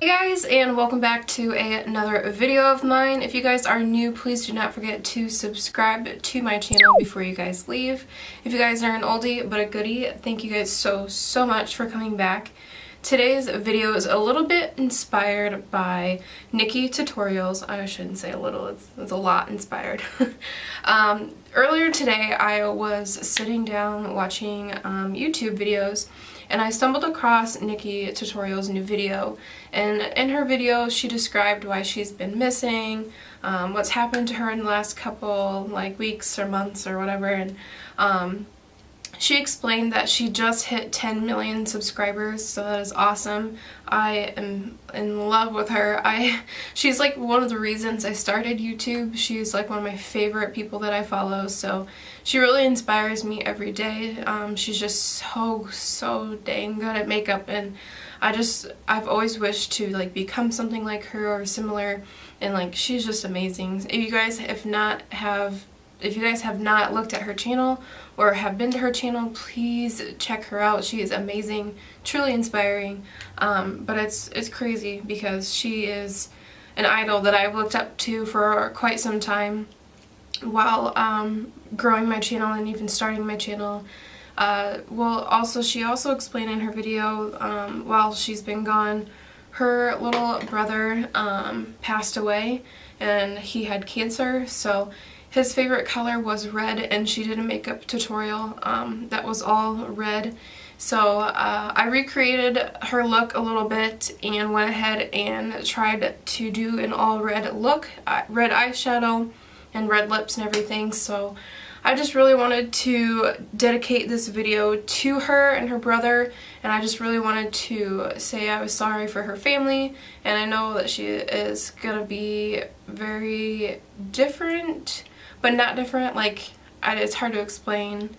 Hey guys, and welcome back to another video of mine. If you guys are new, please do not forget to subscribe to my channel before you guys leave. If you guys are an oldie but a goodie, thank you guys so much for coming back. Today's video is a little bit inspired by Nikki tutorials. I shouldn't say a little, it's a lot inspired. Earlier today I was sitting down watching YouTube videos, and I stumbled across Nikki Tutorial's new video, and in her video she described why she's been missing, what's happened to her in the last couple weeks or months or whatever, and she explained that she just hit 10 million subscribers, so that is awesome. I am in love with her. She's like one of the reasons I started YouTube. She's like one of my favorite people that I follow, so she really inspires me every day. She's just so dang good at makeup, and I've always wished to become something like her or similar, and she's just amazing. If you guys have not looked at her channel or have been to her channel, please check her out. She is amazing, truly inspiring, but it's crazy because she is an idol that I've looked up to for quite some time while growing my channel and even starting my channel. She also explained in her video, while she's been gone, her little brother passed away and he had cancer, so his favorite color was red, and she did a makeup tutorial that was all red. So I recreated her look a little bit and went ahead and tried to do an all red look, red eyeshadow and red lips and everything. So I just really wanted to dedicate this video to her and her brother, and I just really wanted to say I was sorry for her family, and I know that she is gonna be very different, but not different. It's hard to explain.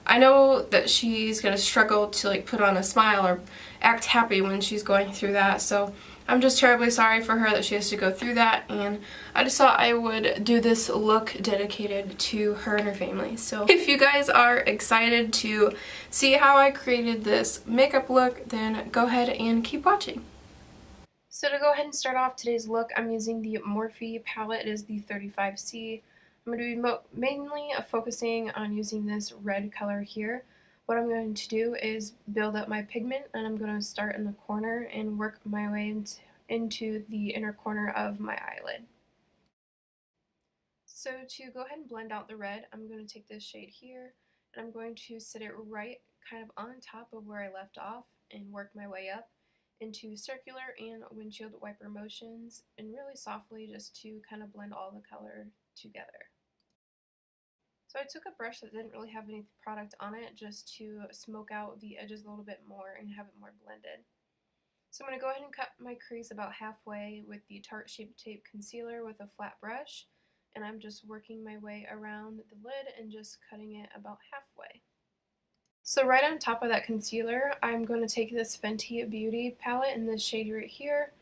I know that she's gonna struggle to put on a smile or act happy when she's going through that, so I'm just terribly sorry for her that she has to go through that, and I just thought I would do this look dedicated to her and her family. So if you guys are excited to see how I created this makeup look, then go ahead and keep watching. So to go ahead and start off today's look, I'm using the Morphe palette. It is the 35C. I'm going to be mainly focusing on using this red color here. What I'm going to do is build up my pigment, and I'm going to start in the corner and work my way into the inner corner of my eyelid. So to go ahead and blend out the red, I'm going to take this shade here, and I'm going to sit it right kind of on top of where I left off and work my way up into circular and windshield wiper motions, and really softly, just to kind of blend all the color together. So I took a brush that didn't really have any product on it, just to smoke out the edges a little bit more and have it more blended. So I'm going to go ahead and cut my crease about halfway with the Tarte Shape Tape Concealer with a flat brush, and I'm just working my way around the lid and just cutting it about halfway. So right on top of that concealer, I'm going to take this Fenty Beauty palette in this shade right here,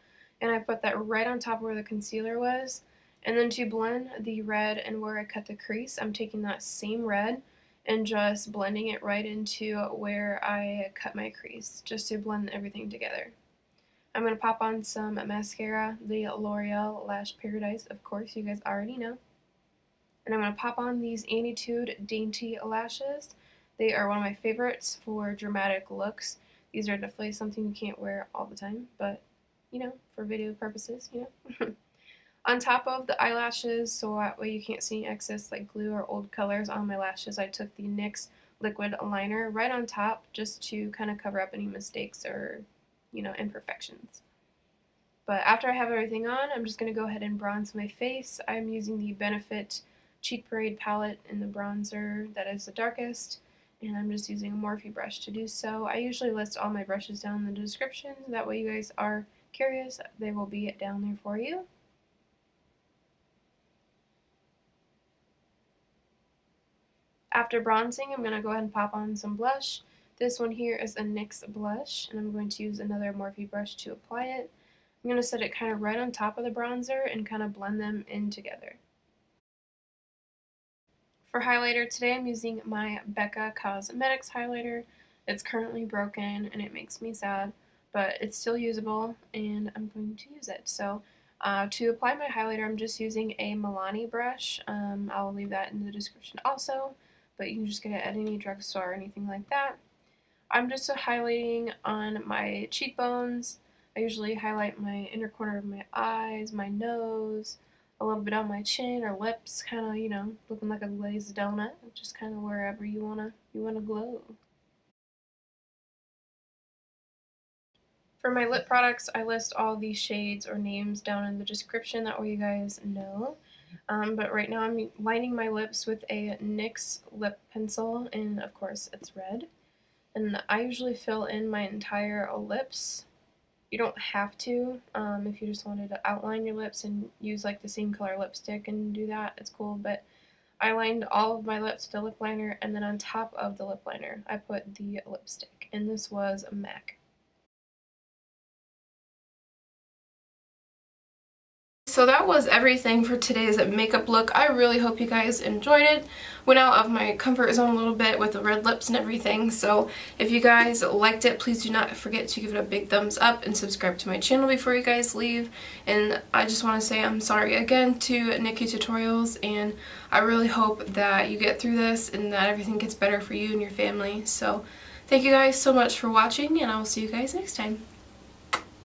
and I put that right on top where the concealer was. And then to blend the red and where I cut the crease, I'm taking that same red and just blending it right into where I cut my crease, just to blend everything together. I'm going to pop on some mascara, the L'Oreal Lash Paradise, of course, you guys already know. And I'm going to pop on these Annytude Dainty lashes. They are one of my favorites for dramatic looks. These are definitely something you can't wear all the time, but, for video purposes, On top of the eyelashes, so that way you can't see any excess glue or old colors on my lashes, I took the NYX liquid liner right on top, just to kind of cover up any mistakes or, imperfections. But after I have everything on, I'm just going to go ahead and bronze my face. I'm using the Benefit Cheek Parade palette in the bronzer that is the darkest, and I'm just using a Morphe brush to do so. I usually list all my brushes down in the description, that way you guys are curious, they will be down there for you. After bronzing, I'm going to go ahead and pop on some blush. This one here is a NYX blush, and I'm going to use another Morphe brush to apply it. I'm going to set it kind of right on top of the bronzer and kind of blend them in together. For highlighter today, I'm using my Becca Cosmetics highlighter. It's currently broken and it makes me sad, but it's still usable, and I'm going to use it. So to apply my highlighter, I'm just using a Milani brush. I'll leave that in the description also, but you can just get it at any drugstore or anything like that. I'm just highlighting on my cheekbones. I usually highlight my inner corner of my eyes, my nose, a little bit on my chin or lips, kind of, looking like a glazed donut, just kind of wherever you wanna glow. For my lip products, I list all these shades or names down in the description, that way you guys know. But right now I'm lining my lips with a NYX lip pencil, and of course it's red. And I usually fill in my entire lips. You don't have to. If you just wanted to outline your lips and use like the same color lipstick and do that, it's cool. But I lined all of my lips with the lip liner, and then on top of the lip liner, I put the lipstick. And this was a MAC. So that was everything for today's makeup look. I really hope you guys enjoyed it. Went out of my comfort zone a little bit with the red lips and everything. So if you guys liked it, please do not forget to give it a big thumbs up and subscribe to my channel before you guys leave. And I just want to say I'm sorry again to Nikki Tutorials, and I really hope that you get through this and that everything gets better for you and your family. So thank you guys so much for watching, and I will see you guys next time.